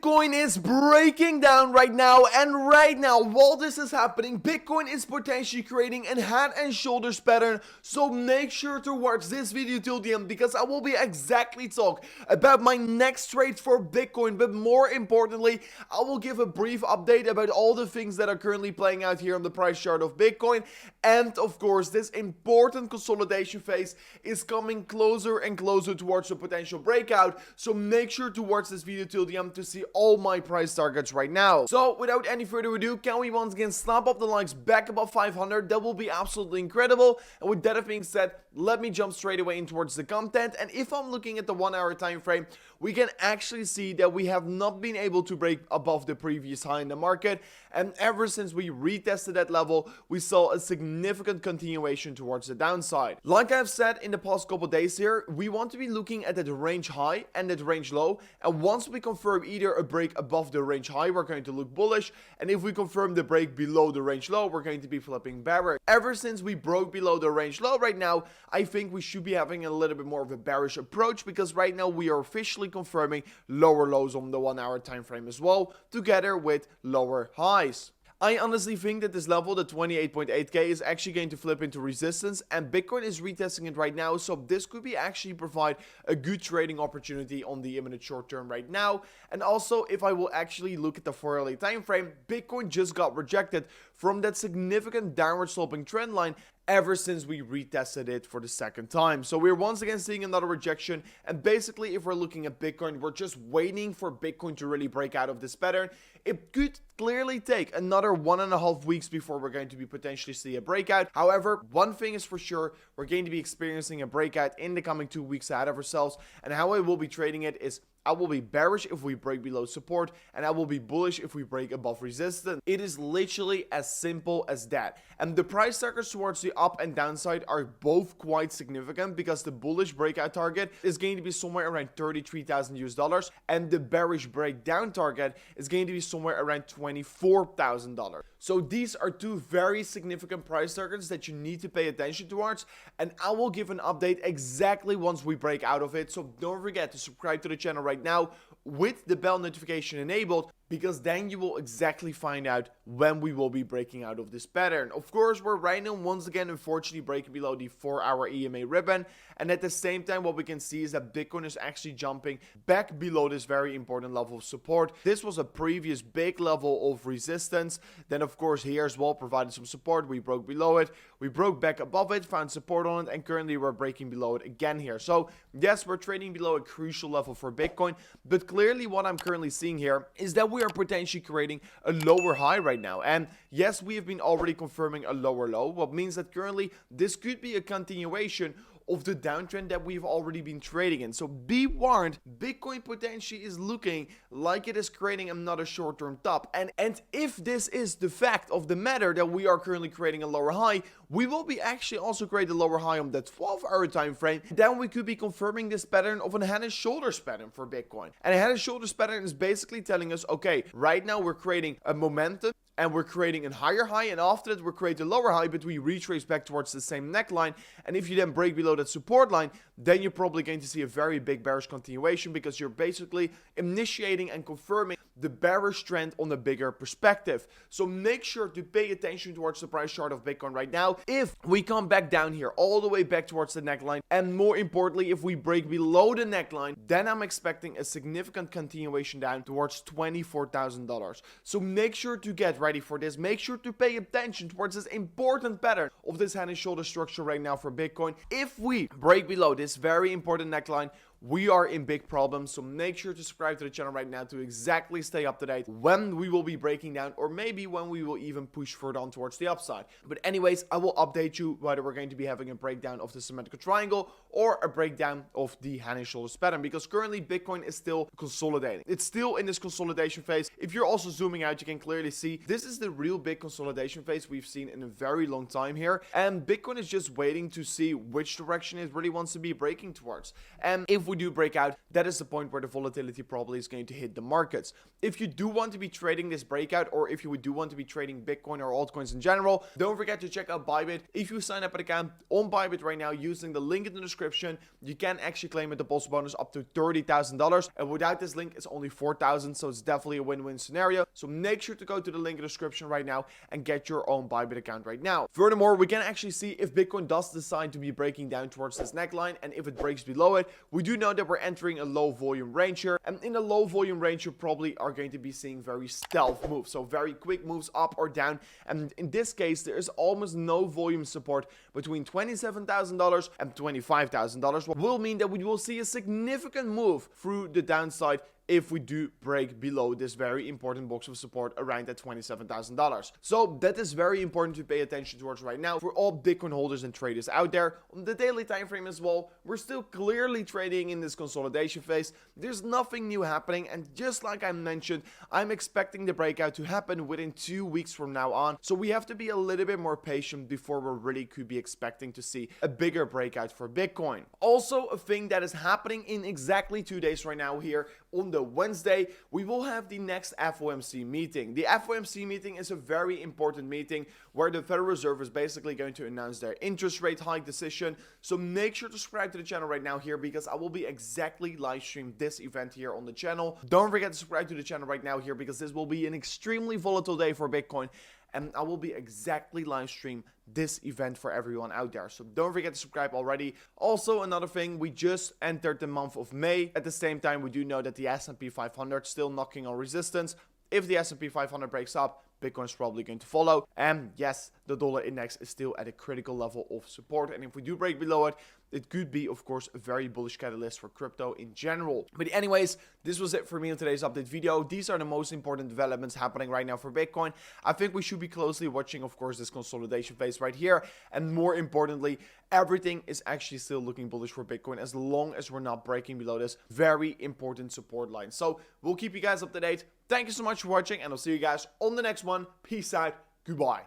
Bitcoin is breaking down right now, and right now, while this is happening, Bitcoin is potentially creating a head and shoulders pattern. So make sure to watch this video till the end, because I will be exactly talk about my next trade for Bitcoin, but more importantly, I will give a brief update about all the things that are currently playing out here on the price chart of Bitcoin. And of course, this important consolidation phase is coming closer and closer towards the potential breakout. So make sure to watch this video till the end to see all my price targets right now. So without any further ado, can we once again snap up the likes back above 500? That will be absolutely incredible. And with that being said, let me jump straight away in towards the content. And if I'm looking at the 1 hour time frame, we can actually see that we have not been able to break above the previous high in the market. And ever since we retested that level, we saw a significant continuation towards the downside. Like I've said in the past couple days here, we want to be looking at that range high and that range low. And once we confirm either a break above the range high, we're going to look bullish. And if we confirm the break below the range low, we're going to be flipping bearish. Ever since we broke below the range low right now, I think we should be having a little bit more of a bearish approach, because right now we are officially confirming lower lows on the 1 hour time frame as well, together with lower highs. I honestly think that this level, the 28.8k, is actually going to flip into resistance, and Bitcoin is retesting it right now, so this could be actually provide a good trading opportunity on the imminent short term right now. And also, if I will actually look at the 4 hourly time frame, Bitcoin just got rejected from that significant downward sloping trend line ever since we retested it for the second time. So we're once again seeing another rejection, and basically if we're looking at Bitcoin, we're just waiting for Bitcoin to really break out of this pattern. It could clearly take another 1.5 weeks before we're going to be potentially see a breakout. However, one thing is for sure, we're going to be experiencing a breakout in the coming 2 weeks ahead of ourselves, and how I will be trading it is I will be bearish if we break below support, and I will be bullish if we break above resistance. It is literally as simple as that. And the price targets towards the up and downside are both quite significant, because the bullish breakout target is going to be somewhere around 33,000 US dollars, and the bearish breakdown target is going to be somewhere around $24,000. So these are two very significant price targets that you need to pay attention towards, and I will give an update exactly once we break out of it. So don't forget to subscribe to the channel right now with the bell notification enabled, because then you will exactly find out when we will be breaking out of this pattern. Of course, we're right now once again unfortunately breaking below the 4 hour EMA ribbon, and at the same time what we can see is that Bitcoin is actually jumping back below this very important level of support. This was a previous big level of resistance. Then of course here as well provided some support. We broke below it, we broke back above it, found support on it, and currently we're breaking below it again here. So yes, we're trading below a crucial level for Bitcoin, but clearly what I'm currently seeing here is that we are potentially creating a lower high right now. And yes, we have been already confirming a lower low, what means that currently this could be a continuation of the downtrend that we've already been trading in. So be warned, Bitcoin potentially is looking like it is creating another short-term top. And if this is the fact of the matter, that we are currently creating a lower high, we will be actually also create a lower high on that 12 hour time frame. Then we could be confirming this pattern of a head and shoulders pattern for Bitcoin. And a head and shoulders pattern is basically telling us, okay, right now we're creating a momentum, and we're creating a higher high, and after that we're creating a lower high, but we retrace back towards the same neckline. And if you then break below that support line, then you're probably going to see a very big bearish continuation, because you're basically initiating and confirming the bearish trend on a bigger perspective. So make sure to pay attention towards the price chart of Bitcoin right now. If we come back down here all the way back towards the neckline, and more importantly if we break below the neckline, then I'm expecting a significant continuation down towards $24,000. So make sure to get ready for this. Make sure to pay attention towards this important pattern of this head and shoulder structure right now for Bitcoin. If we break below this very important neckline, we are in big problems. So make sure to subscribe to the channel right now to exactly stay up to date when we will be breaking down, or maybe when we will even push further on towards the upside. But anyways, I will update you whether we're going to be having a breakdown of the symmetrical triangle or a breakdown of the head and shoulders pattern, because currently Bitcoin is still consolidating. It's still in this consolidation phase. If you're also zooming out, you can clearly see this is the real big consolidation phase we've seen in a very long time here, and Bitcoin is just waiting to see which direction it really wants to be breaking towards. And if we we do break out, that is the point where the volatility probably is going to hit the markets. If you do want to be trading this breakout, or if you do want to be trading Bitcoin or altcoins in general, don't forget to check out Bybit. If you sign up an account on Bybit right now using the link in the description, you can actually claim a deposit bonus up to $30,000. And without this link, it's only $4,000. So it's definitely a win-win scenario. So make sure to go to the link in the description right now and get your own Bybit account right now. Furthermore, we can actually see if Bitcoin does decide to be breaking down towards this neckline, and if it breaks below it, we do know that we're entering a low volume range here. And in a low volume range, you probably are going to be seeing very stealth moves, so very quick moves up or down. And in this case, there is almost no volume support between $27,000 and $25,000, what will mean that we will see a significant move through the downside if we do break below this very important box of support around that $27,000. So that is very important to pay attention towards right now for all Bitcoin holders and traders out there. On the daily time frame as well, we're still clearly trading in this consolidation phase. There's nothing new happening, and just like I mentioned, I'm expecting the breakout to happen within 2 weeks from now on. So we have to be a little bit more patient before we really could be expecting to see a bigger breakout for Bitcoin. Also, a thing that is happening in exactly 2 days right now here on the Wednesday, we will have the next FOMC meeting. The FOMC meeting is a very important meeting where the Federal Reserve is basically going to announce their interest rate hike decision. So make sure to subscribe to the channel right now here, because I will be exactly live streaming this event here on the channel. Don't forget to subscribe to the channel right now here, because this will be an extremely volatile day for Bitcoin, and I will be exactly live stream this event for everyone out there. So don't forget to subscribe already. Also, another thing, we just entered the month of May. At the same time, we do know that the S&P 500 still knocking on resistance. If the S&P 500 breaks up, Bitcoin is probably going to follow. And yes, the dollar index is still at a critical level of support. And if we do break below it, it could be, of course, a very bullish catalyst for crypto in general. But anyways, this was it for me in today's update video. These are the most important developments happening right now for Bitcoin. I think we should be closely watching, of course, this consolidation phase right here. And more importantly, everything is actually still looking bullish for Bitcoin as long as we're not breaking below this very important support line. So we'll keep you guys up to date. Thank you so much for watching, and I'll see you guys on the next one. Peace out. Goodbye.